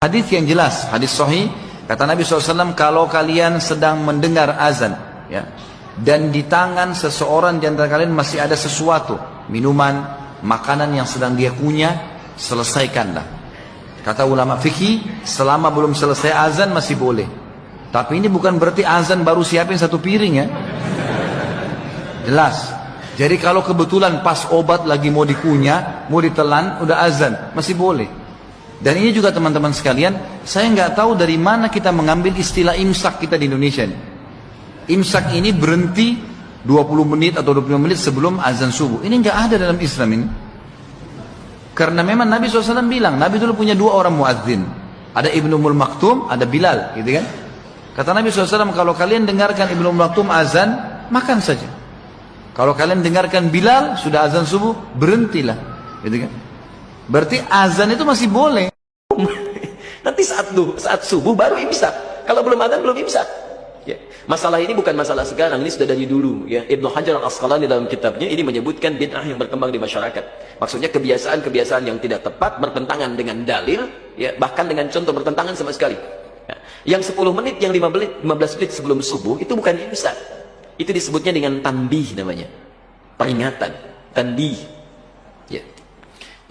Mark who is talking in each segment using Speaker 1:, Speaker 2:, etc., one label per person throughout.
Speaker 1: Hadis yang jelas, hadis sahih, kata Nabi SAW, kalau kalian sedang mendengar azan, ya, dan di tangan seseorang di antara kalian masih ada sesuatu, minuman, makanan yang sedang dia kunyah, selesaikanlah. Kata ulama fikih, selama belum selesai azan masih boleh. Tapi ini bukan berarti azan baru siapin satu piring, ya. Jelas. Jadi kalau kebetulan pas obat lagi mau dikunyah, mau ditelan, udah azan, masih boleh. Dan ini juga teman-teman sekalian, saya nggak tahu dari mana kita mengambil istilah imsak kita di Indonesia ini. Imsak ini berhenti 20 menit atau 25 menit sebelum azan subuh. Ini nggak ada dalam Islam ini. Karena memang Nabi SAW bilang, Nabi dulu punya dua orang muadzin. Ada Ibnu Umm Maktum, ada Bilal, gitu kan? Kata Nabi SAW, kalau kalian dengarkan Ibnu Umm Maktum azan, makan saja. Kalau kalian dengarkan Bilal, sudah azan subuh, berhentilah, gitu kan? Berarti azan itu masih boleh.
Speaker 2: Nanti saat subuh baru imsak. Kalau belum azan belum imsak. Ya. Masalah ini bukan masalah sekarang, ini sudah dari dulu. Ya. Ibnu Hajar al-Asqalani dalam kitabnya ini menyebutkan bid'ah yang berkembang di masyarakat. Maksudnya kebiasaan-kebiasaan yang tidak tepat, bertentangan dengan dalil, ya, bahkan dengan contoh bertentangan sama sekali. Ya. Yang 10 menit, yang 15 menit sebelum subuh itu bukan imsak. Itu disebutnya dengan tanbih namanya. Peringatan, tanbih. Ya.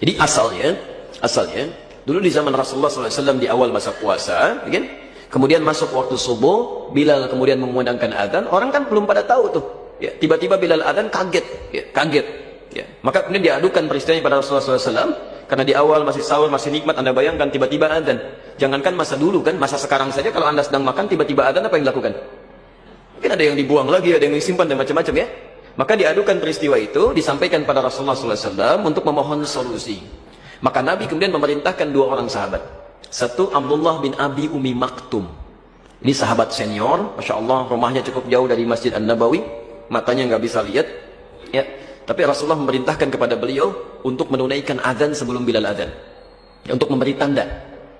Speaker 2: Jadi asalnya dulu di zaman Rasulullah SAW di awal masa puasa, kan? Kemudian masuk waktu subuh, Bilal kemudian mengumandangkan azan, orang kan belum pada tahu tuh. Ya, tiba-tiba Bilal azan kaget, ya, kaget. Ya. Maka kemudian diadukan peristiwanya pada Rasulullah SAW, karena di awal masih sahur, masih nikmat, Anda bayangkan tiba-tiba azan. Jangankan masa dulu kan, masa sekarang saja kalau Anda sedang makan tiba-tiba azan, apa yang dilakukan? Mungkin ada yang dibuang lagi, ada yang disimpan dan macam-macam, ya. Maka diadukan peristiwa itu, disampaikan pada Rasulullah SAW untuk memohon solusi. Maka Nabi kemudian memerintahkan dua orang sahabat. Satu, Abdullah bin Abi Umi Maktum. Ini sahabat senior, Masya Allah, rumahnya cukup jauh dari Masjid An-Nabawi, matanya nggak bisa lihat. Ya. Tapi Rasulullah memerintahkan kepada beliau untuk menunaikan azan sebelum Bilal azan. Ya, untuk memberi tanda.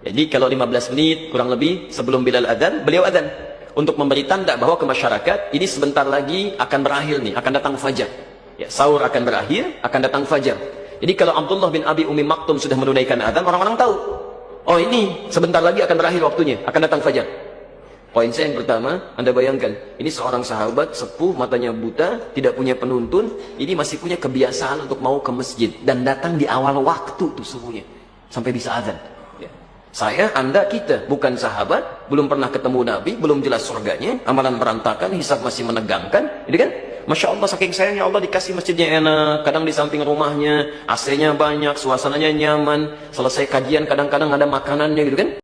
Speaker 2: Jadi kalau 15 menit kurang lebih sebelum Bilal azan, beliau azan. Untuk memberi tanda bahwa ke masyarakat ini sebentar lagi akan berakhir nih, akan datang fajar. Ya, sahur akan berakhir, akan datang fajar. Jadi kalau Abdullah bin Abi Umi Maktum sudah menunaikan azan, orang-orang tahu. Oh ini sebentar lagi akan berakhir waktunya, akan datang fajar. Poin saya yang pertama, Anda bayangkan, ini seorang sahabat sepuh, matanya buta, tidak punya penuntun, ini masih punya kebiasaan untuk mau ke masjid dan datang di awal waktu tuh subuhnya, sampai bisa azan. Saya, Anda, kita bukan sahabat, belum pernah ketemu Nabi, belum jelas surganya, amalan berantakan, hisab masih menegangkan, gitu kan? Masya Allah, saking sayangnya Allah dikasih masjidnya enak, kadang di samping rumahnya, AC-nya banyak, suasananya nyaman, selesai kajian kadang-kadang ada makanannya, gitu kan?